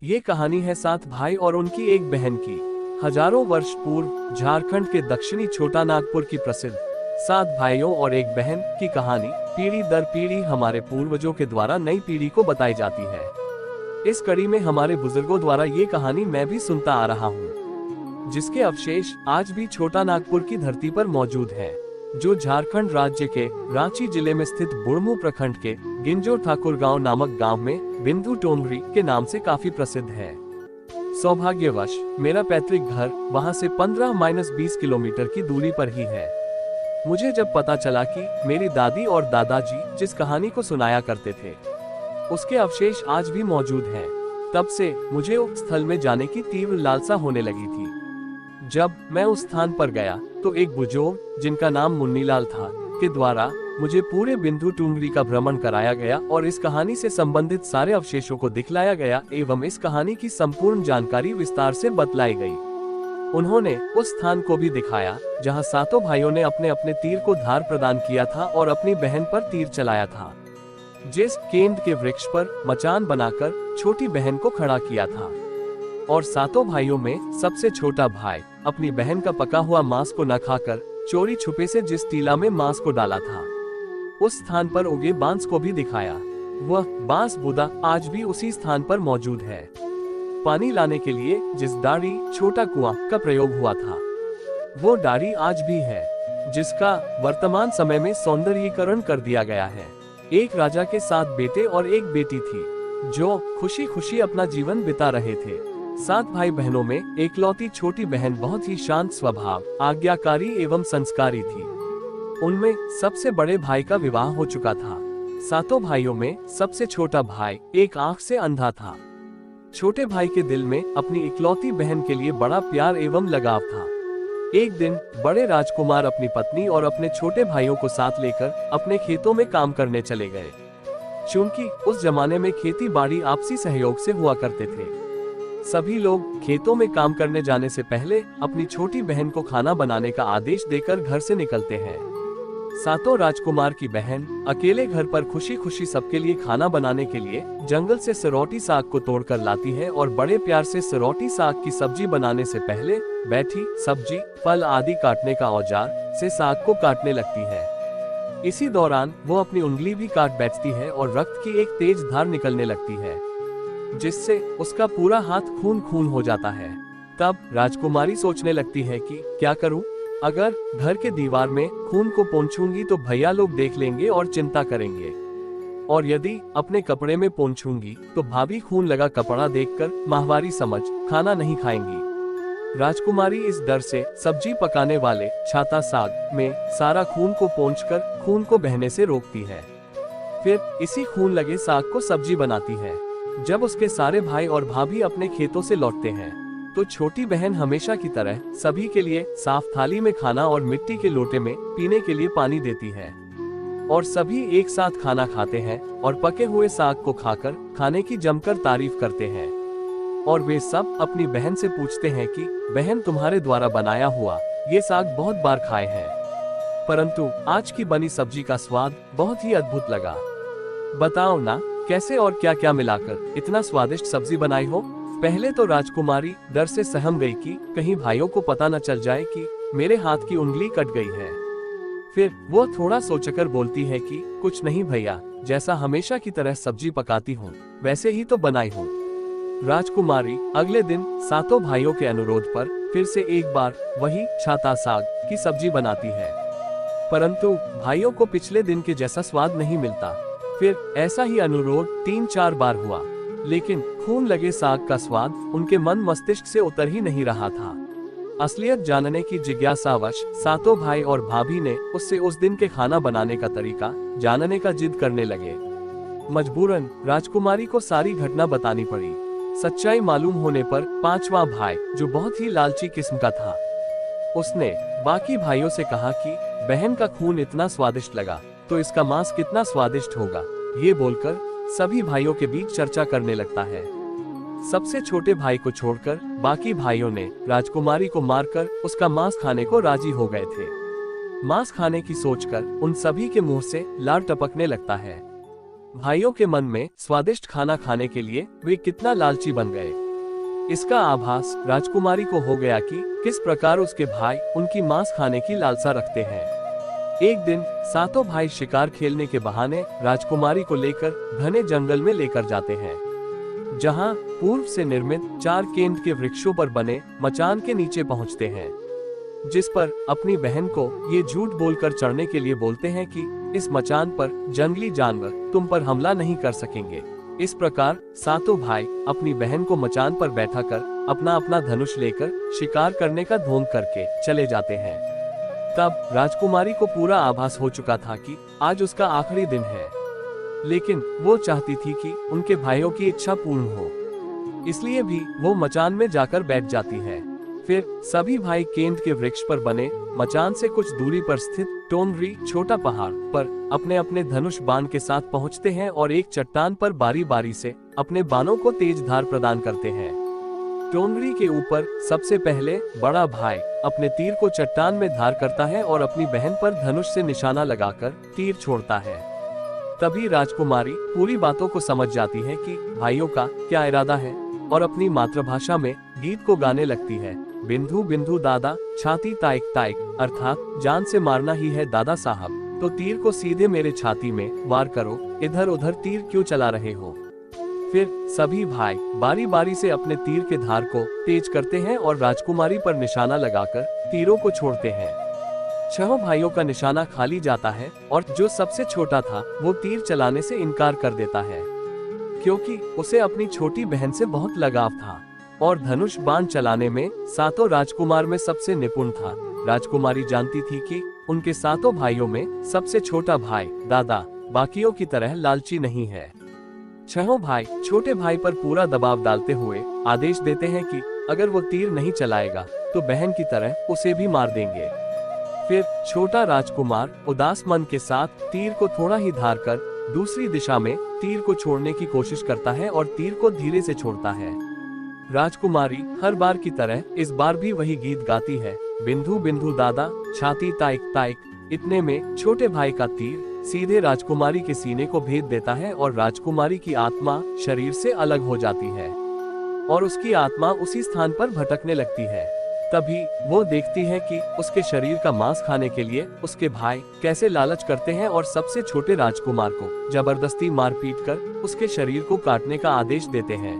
ये कहानी है 7 भाई और उनकी एक बहन की। हजारों वर्ष पूर्व झारखंड के दक्षिणी छोटा नागपुर की प्रसिद्ध 7 भाइयों और एक बहन की कहानी पीढ़ी दर पीढ़ी हमारे पूर्वजों के द्वारा नई पीढ़ी को बताई जाती है। इस कड़ी में हमारे बुजुर्गों द्वारा ये कहानी मैं भी सुनता आ रहा हूँ, जिसके अवशेष आज भी छोटा नागपुर की धरती पर मौजूद है, जो झारखंड राज्य के रांची जिले में स्थित बुढ़मू प्रखंड के गिंजो ठाकुर गांव नामक गांव में बिंदु टोंगरी के नाम से काफी प्रसिद्ध है। सौभाग्यवश मेरा पैतृक घर वहां से 15-20 किलोमीटर की दूरी पर ही है। मुझे जब पता चला कि मेरी दादी और दादाजी जिस कहानी को सुनाया करते थे उसके अवशेष आज भी मौजूद हैं, तब से मुझे उस स्थल में जाने की तीव्र लालसा होने लगी थी। जब मैं उस स्थान पर गया तो एक बुजुर्ग जिनका नाम मुन्नीलाल था के द्वारा मुझे पूरे बिंदु टोंगरी का भ्रमण कराया गया और इस कहानी से संबंधित सारे अवशेषों को दिखलाया गया एवं इस कहानी की संपूर्ण जानकारी विस्तार से बतलाई गई। उन्होंने उस स्थान को भी दिखाया जहां सातों भाइयों ने अपने अपने तीर को धार प्रदान किया था और अपनी बहन पर तीर चलाया था, जिस केंद्र के वृक्ष पर मचान बनाकर छोटी बहन को खड़ा किया था। और सातों भाइयों में सबसे छोटा भाई अपनी बहन का पका हुआ मांस को न खाकर चोरी छुपे से जिस टीला में मांस को डाला था, उस स्थान पर उगे बांस को भी दिखाया। वह बांस बुदा आज भी उसी स्थान पर मौजूद है। पानी लाने के लिए जिस डारी छोटा कुआं का प्रयोग हुआ था, वो डारी आज भी है, जिसका वर्तमान समय में सौंदर्यीकरण कर दिया गया है। एक राजा के 7 बेटे और एक बेटी थी, जो खुशी खुशी अपना जीवन बिता रहे थे। 7 भाई बहनों में एकलौती छोटी बहन बहुत ही शांत स्वभाव, आज्ञाकारी एवं संस्कारी थी। उनमें सबसे बड़े भाई का विवाह हो चुका था। सातों भाइयों में सबसे छोटा भाई एक आंख से अंधा था। छोटे भाई के दिल में अपनी इकलौती बहन के लिए बड़ा प्यार एवं लगाव था। एक दिन बड़े राजकुमार अपनी पत्नी और अपने छोटे भाइयों को साथ लेकर अपने खेतों में काम करने चले गए। चूंकि उस जमाने में खेती बाड़ी आपसी सहयोग से हुआ करते थे, सभी लोग खेतों में काम करने जाने से पहले अपनी छोटी बहन को खाना बनाने का आदेश देकर घर से निकलते हैं। सातों राजकुमार की बहन अकेले घर पर खुशी खुशी सबके लिए खाना बनाने के लिए जंगल से सिरौटी साग को तोड़कर लाती है और बड़े प्यार से सिरौटी साग की सब्जी बनाने से पहले बैठी सब्जी, फल आदि काटने का औजार से साग को काटने लगती है। इसी दौरान वो अपनी उंगली भी काट बैठती है और रक्त की एक तेज धार निकलने लगती है, जिससे उसका पूरा हाथ खून खून हो जाता है। तब राजकुमारी सोचने लगती है कि क्या करूं? अगर घर के दीवार में खून को पोंछूंगी तो भैया लोग देख लेंगे और चिंता करेंगे, और यदि अपने कपड़े में पोंछूंगी तो भाभी खून लगा कपड़ा देखकर माहवारी समझ खाना नहीं खाएंगी। राजकुमारी इस डर से सब्जी पकाने वाले छाता साग में सारा खून को पोंछकर खून को बहने से रोकती है। फिर इसी खून लगे साग को सब्जी बनाती है। जब उसके सारे भाई और भाभी अपने खेतों से लौटते हैं तो छोटी बहन हमेशा की तरह सभी के लिए साफ थाली में खाना और मिट्टी के लोटे में पीने के लिए पानी देती है, और सभी एक साथ खाना खाते हैं और पके हुए साग को खाकर खाने की जमकर तारीफ करते हैं। और वे सब अपनी बहन से पूछते हैं कि बहन, तुम्हारे द्वारा बनाया हुआ ये साग बहुत बार खाए हैं, परंतु आज की बनी सब्जी का स्वाद बहुत ही अद्भुत लगा। बताओ ना, कैसे और क्या क्या मिलाकर इतना स्वादिष्ट सब्जी बनाई हो? पहले तो राजकुमारी डर से सहम गई कि कहीं भाइयों को पता न चल जाए कि मेरे हाथ की उंगली कट गई है। फिर वो थोड़ा सोचकर बोलती है कि कुछ नहीं भैया, जैसा हमेशा की तरह सब्जी पकाती हूँ वैसे ही तो बनाई हूँ। राजकुमारी अगले दिन सातों भाइयों के अनुरोध पर फिर से एक बार वही छाता साग की सब्जी बनाती है, परंतु भाइयों को पिछले दिन के जैसा स्वाद नहीं मिलता। फिर ऐसा ही अनुरोध 3-4 बार हुआ, लेकिन खून लगे साग का स्वाद उनके मन मस्तिष्क से उतर ही नहीं रहा था। असलियत जानने की जिज्ञासावश सातों भाई और भाभी ने उससे उस दिन के खाना बनाने का तरीका जानने का जिद करने लगे। मजबूरन राजकुमारी को सारी घटना बतानी पड़ी। सच्चाई मालूम होने पर 5वां भाई, जो बहुत ही लालची किस्म का था, उसने बाकी भाइयों से कहा कि बहन का खून इतना स्वादिष्ट लगा तो इसका मांस कितना स्वादिष्ट होगा। ये बोलकर सभी भाइयों के बीच चर्चा करने लगता है। सबसे छोटे भाई को छोड़कर बाकी भाइयों ने राजकुमारी को मारकर उसका मांस खाने को राजी हो गए थे। मांस खाने की सोचकर उन सभी के मुंह से लार टपकने लगता है। भाइयों के मन में स्वादिष्ट खाना खाने के लिए वे कितना लालची बन गए। इसका आभास राजकुमारी को हो गया कि किस प्रकार उसके भाई उनकी मांस खाने की लालसा रखते हैं। एक दिन सातों भाई शिकार खेलने के बहाने राजकुमारी को लेकर घने जंगल में लेकर जाते हैं, जहां पूर्व से निर्मित 4 केंट के वृक्षों पर बने मचान के नीचे पहुंचते हैं, जिस पर अपनी बहन को ये झूठ बोलकर चढ़ने के लिए बोलते हैं कि इस मचान पर जंगली जानवर तुम पर हमला नहीं कर सकेंगे। इस प्रकार सातों भाई अपनी बहन को मचान पर बैठाकर अपना अपना धनुष लेकर शिकार करने का ढोंग करके चले जाते हैं। तब राजकुमारी को पूरा आभास हो चुका था कि आज उसका आखिरी दिन है, लेकिन वो चाहती थी कि उनके भाइयों की इच्छा पूर्ण हो, इसलिए भी वो मचान में जाकर बैठ जाती है। फिर सभी भाई केंट के वृक्ष पर बने मचान से कुछ दूरी पर स्थित टोनरी छोटा पहाड़ पर अपने अपने धनुष बाण के साथ पहुंचते हैं और एक चट्टान पर बारी बारी से अपने बाणों को तेज धार प्रदान करते हैं। टोनरी के ऊपर सबसे पहले बड़ा भाई अपने तीर को चट्टान में धार करता है और अपनी बहन पर धनुष से निशाना लगाकर तीर छोड़ता है। तभी राजकुमारी पूरी बातों को समझ जाती है कि भाइयों का क्या इरादा है और अपनी मातृभाषा में गीत को गाने लगती है। बिंदु बिंदु दादा छाती ताइक ताइक, अर्थात जान से मारना ही है दादा साहब, तो तीर को सीधे मेरे छाती में वार करो, इधर उधर तीर क्यों चला रहे हो। फिर सभी भाई बारी बारी से अपने तीर के धार को तेज करते हैं और राजकुमारी पर निशाना लगाकर तीरों को छोड़ते हैं। 6 भाइयों का निशाना खाली जाता है और जो सबसे छोटा था वो तीर चलाने से इनकार कर देता है, क्योंकि उसे अपनी छोटी बहन से बहुत लगाव था और धनुष बाण चलाने में सातों राजकुमार में सबसे निपुण था। राजकुमारी जानती थी कि उनके सातों भाइयों में सबसे छोटा भाई दादा बाकियों की तरह लालची नहीं है। 6 भाई छोटे भाई पर पूरा दबाव डालते हुए आदेश देते हैं कि अगर वो तीर नहीं चलाएगा तो बहन की तरह उसे भी मार देंगे। फिर छोटा राजकुमार उदास मन के साथ तीर को थोड़ा ही धार कर दूसरी दिशा में तीर को छोड़ने की कोशिश करता है और तीर को धीरे से छोड़ता है। राजकुमारी हर बार की तरह इस बार भी वही गीत गाती है, बिंदु बिंदु दादा छाती ताइक ताइक। इतने में छोटे भाई का तीर सीधे राजकुमारी के सीने को भेद देता है और राजकुमारी की आत्मा शरीर से अलग हो जाती है और उसकी आत्मा उसी स्थान पर भटकने लगती है। तभी वो देखती है कि उसके शरीर का मांस खाने के लिए उसके भाई कैसे लालच करते हैं और सबसे छोटे राजकुमार को जबरदस्ती मारपीट कर उसके शरीर को काटने का आदेश देते हैं।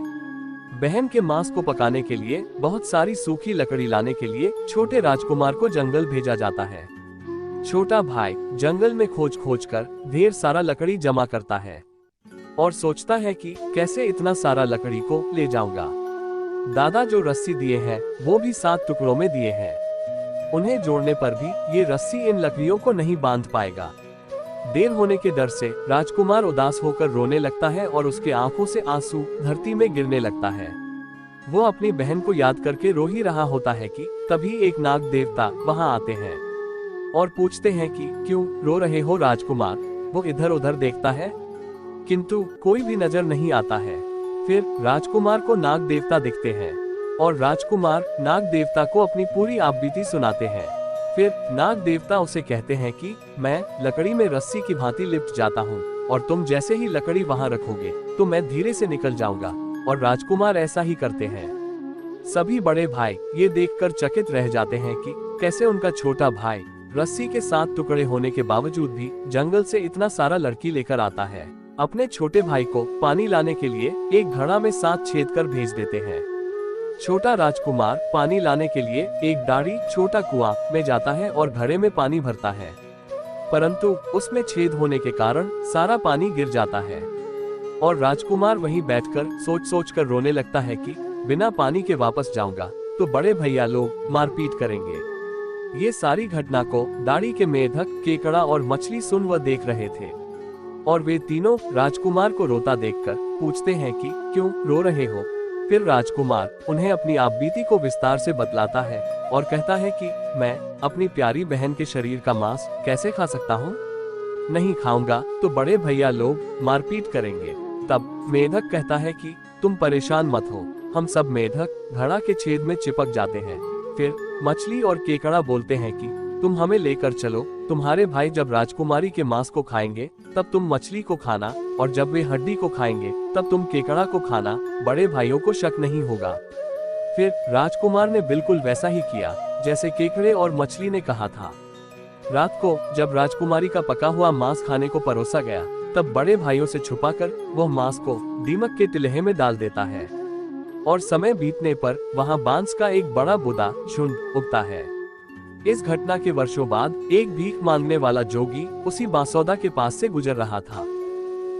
बहन के मांस को पकाने के लिए बहुत सारी सूखी लकड़ी लाने के लिए छोटे राजकुमार को जंगल भेजा जाता है। छोटा भाई जंगल में खोज खोज कर ढेर सारा लकड़ी जमा करता है और सोचता है कि कैसे इतना सारा लकड़ी को ले जाऊंगा। दादा जो रस्सी दिए हैं वो भी 7 टुकड़ों में दिए हैं, उन्हें जोड़ने पर भी ये रस्सी इन लकड़ियों को नहीं बांध पाएगा। देर होने के डर से राजकुमार उदास होकर रोने लगता है और उसके आंखों से आंसू धरती में गिरने लगता है। वो अपनी बहन को याद करके रो ही रहा होता है कि तभी एक नाग देवता वहां आते हैं और पूछते हैं कि क्यों रो रहे हो राजकुमार। वो इधर उधर देखता है किंतु कोई भी नजर नहीं आता है। फिर राजकुमार को नाग देवता दिखते हैं और राजकुमार नाग देवता को अपनी पूरी आपबीती सुनाते हैं। फिर नाग देवता उसे कहते हैं कि मैं लकड़ी में रस्सी की भांति लिपट जाता हूँ और तुम जैसे ही लकड़ी वहाँ रखोगे तो मैं धीरे से निकल जाऊंगा, और राजकुमार ऐसा ही करते हैं। सभी बड़े भाई ये देखकर चकित रह जाते हैं कि कैसे उनका छोटा भाई रस्सी के 7 टुकड़े होने के बावजूद भी जंगल से इतना सारा लड़की लेकर आता है। अपने छोटे भाई को पानी लाने के लिए एक घड़ा में 7 छेद कर भेज देते हैं। छोटा राजकुमार पानी लाने के लिए एक दाढ़ी छोटा कुआं में जाता है और घड़े में पानी भरता है, परंतु उसमें छेद होने के कारण सारा पानी गिर जाता है और राजकुमार वहीं बैठकर सोच सोच कर रोने लगता है कि बिना पानी के वापस जाऊंगा तो बड़े भैया लोग मारपीट करेंगे। ये सारी घटना को दाढ़ी के मेढक, केकड़ा और मछली सुन व देख रहे थे और वे तीनों राजकुमार को रोता देखकर पूछते हैं कि क्यों रो रहे हो। फिर राजकुमार उन्हें अपनी आपबीती को विस्तार से बतलाता है और कहता है कि मैं अपनी प्यारी बहन के शरीर का मांस कैसे खा सकता हूँ, नहीं खाऊंगा तो बड़े भैया लोग मारपीट करेंगे। तब मेढक कहता है कि तुम परेशान मत हो, हम सब मेढक घड़ा के छेद में चिपक जाते हैं। फिर मछली और केकड़ा बोलते हैं कि तुम हमें लेकर चलो, तुम्हारे भाई जब राजकुमारी के मांस को खाएंगे तब तुम मछली को खाना, और जब वे हड्डी को खाएंगे तब तुम केकड़ा को खाना, बड़े भाइयों को शक नहीं होगा। फिर राजकुमार ने बिल्कुल वैसा ही किया जैसे केकड़े और मछली ने कहा था। रात को जब राजकुमारी का पका हुआ मांस खाने को परोसा गया, तब बड़े भाइयों से छुपाकर वह मांस को दीमक के तिलहे में डाल देता है, और समय बीतने पर वहां बांस का एक बड़ा बुदा झुंड उगता है। इस घटना के वर्षों बाद एक भीख मांगने वाला जोगी उसी बांसौदा के पास से गुजर रहा था,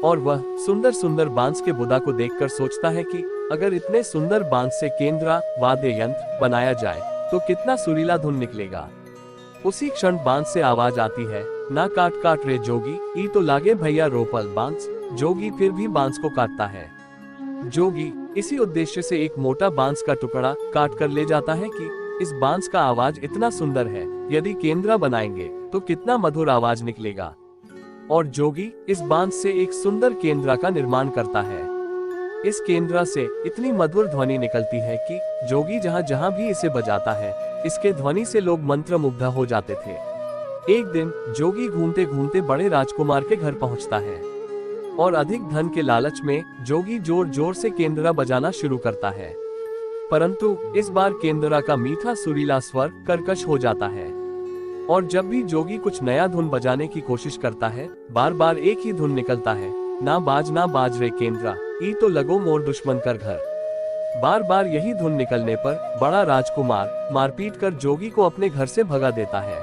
और वह सुंदर सुंदर बांस के बुदा को देखकर सोचता है कि अगर इतने सुंदर बांस से केंद्रा वाद्य यंत्र बनाया जाए तो कितना सुरीला धुन निकलेगा। उसी क्षण बांस से आवाज आती है, ना काट काट रे जोगी, ई तो लागे भैया रोपल बांस। जोगी फिर भी बांस को काटता है। जोगी इसी उद्देश्य से एक मोटा बांस का टुकड़ा काट कर ले जाता है कि इस बांस का आवाज इतना सुंदर है, यदि केंद्रा बनाएंगे तो कितना मधुर आवाज निकलेगा। और जोगी इस बांस से एक सुंदर केंद्रा का निर्माण करता है। इस केंद्रा से इतनी मधुर ध्वनि निकलती है कि जोगी जहाँ जहाँ भी इसे बजाता है, इसके ध्वनि से लोग मंत्रमुग्ध हो जाते थे। एक दिन जोगी घूमते घूमते बड़े राजकुमार के घर पहुँचता है, और अधिक धन के लालच में जोगी जोर जोर से केंद्रा बजाना शुरू करता है। परंतु इस बार केंद्रा का मीठा सुरीला स्वर कर्कश हो जाता है, और जब भी जोगी कुछ नया धुन बजाने की कोशिश करता है, बार बार एक ही धुन निकलता है, ना बाज रे केंद्रा, ई तो लगो मोर दुश्मन कर घर। बार बार यही धुन निकलने पर बड़ा राजकुमार मारपीट कर जोगी को अपने घर से भगा देता है।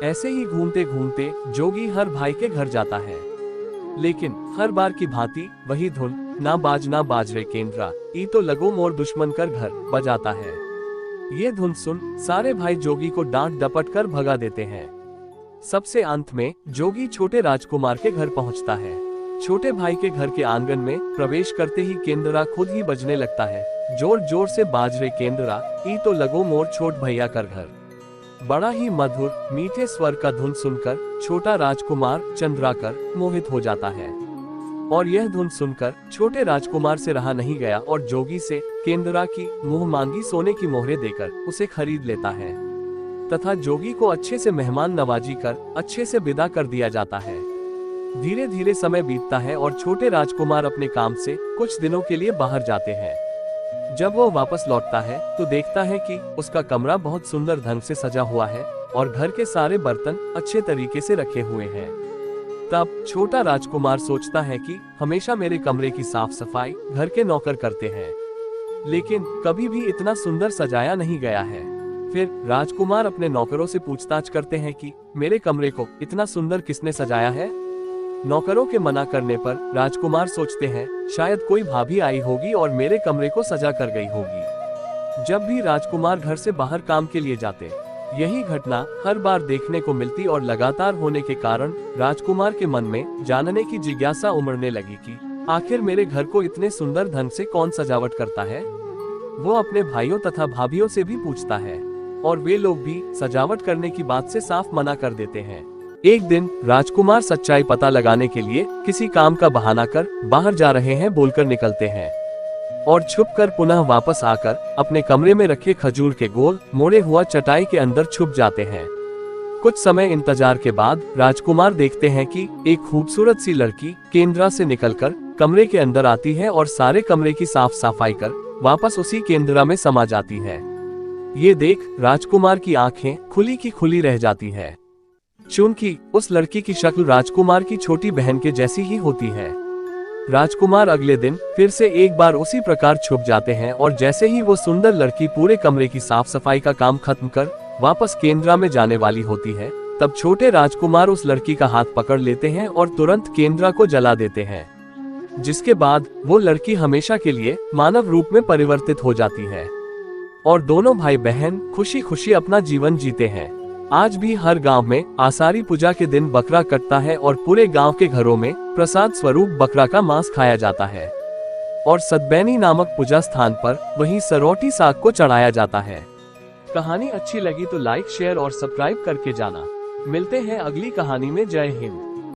ऐसे ही घूमते घूमते जोगी हर भाई के घर जाता है, लेकिन हर बार की भांति वही धुन, ना बाज रे केंद्रा, ई तो लगो मोर दुश्मन कर घर, बजाता है। ये धुन सुन सारे भाई जोगी को डांट डपट कर भगा देते हैं। सबसे अंत में जोगी छोटे राजकुमार के घर पहुंचता है। छोटे भाई के घर के आंगन में प्रवेश करते ही केंद्रा खुद ही बजने लगता है, जोर जोर से बाज रे केंद्रा, ई तो लगो मोर छोट भैया कर घर। बड़ा ही मधुर मीठे स्वर का धुन सुनकर छोटा राजकुमार चंद्राकर मोहित हो जाता है, और यह धुन सुनकर छोटे राजकुमार से रहा नहीं गया और जोगी से केंद्रा की मुंह मांगी सोने की मोहरें देकर उसे खरीद लेता है, तथा जोगी को अच्छे से मेहमान नवाजी कर अच्छे से विदा कर दिया जाता है। धीरे धीरे समय बीतता है और छोटे राजकुमार अपने काम से कुछ दिनों के लिए बाहर जाते हैं। जब वो वापस लौटता है तो देखता है कि उसका कमरा बहुत सुंदर ढंग से सजा हुआ है और घर के सारे बर्तन अच्छे तरीके से रखे हुए हैं। तब छोटा राजकुमार सोचता है कि हमेशा मेरे कमरे की साफ सफाई घर के नौकर करते हैं, लेकिन कभी भी इतना सुंदर सजाया नहीं गया है। फिर राजकुमार अपने नौकरों से पूछताछ करते हैं कि मेरे कमरे को इतना सुंदर किसने सजाया है। नौकरों के मना करने पर राजकुमार सोचते हैं शायद कोई भाभी आई होगी और मेरे कमरे को सजा कर गई होगी। जब भी राजकुमार घर से बाहर काम के लिए जाते, यही घटना हर बार देखने को मिलती और लगातार होने के कारण राजकुमार के मन में जानने की जिज्ञासा उमड़ने लगी कि आखिर मेरे घर को इतने सुंदर ढंग से कौन सजावट करता है। वो अपने भाइयों तथा भाभियों से भी पूछता है, और वे लोग भी सजावट करने की बात से साफ मना कर देते हैं। एक दिन राजकुमार सच्चाई पता लगाने के लिए किसी काम का बहाना कर बाहर जा रहे हैं बोलकर निकलते हैं, और छुपकर पुनः वापस आकर अपने कमरे में रखे खजूर के गोल मोड़े हुआ चटाई के अंदर छुप जाते हैं। कुछ समय इंतजार के बाद राजकुमार देखते हैं कि एक खूबसूरत सी लड़की केंद्रा से निकलकर कमरे के अंदर आती है और सारे कमरे की साफ सफाई कर वापस उसी केंद्रा में समा जाती है। ये देख राजकुमार की आंखें खुली की खुली रह जाती है, चूंकि उस लड़की की शक्ल राजकुमार की छोटी बहन के जैसी ही होती है। राजकुमार अगले दिन फिर से एक बार उसी प्रकार छुप जाते हैं, और जैसे ही वो सुंदर लड़की पूरे कमरे की साफ सफाई का काम खत्म कर वापस केंद्रा में जाने वाली होती है, तब छोटे राजकुमार उस लड़की का हाथ पकड़ लेते हैं और तुरंत केंद्रा को जला देते हैं, जिसके बाद वो लड़की हमेशा के लिए मानव रूप में परिवर्तित हो जाती है, और दोनों भाई बहन खुशी खुशी अपना जीवन जीते हैं। आज भी हर गांव में आषाढ़ी पूजा के दिन बकरा कटता है और पूरे गांव के घरों में प्रसाद स्वरूप बकरा का मांस खाया जाता है, और सतबैनी नामक पूजा स्थान पर वहीं सरौटी साग को चढ़ाया जाता है। कहानी अच्छी लगी तो लाइक शेयर और सब्सक्राइब करके जाना। मिलते हैं अगली कहानी में। जय हिंद।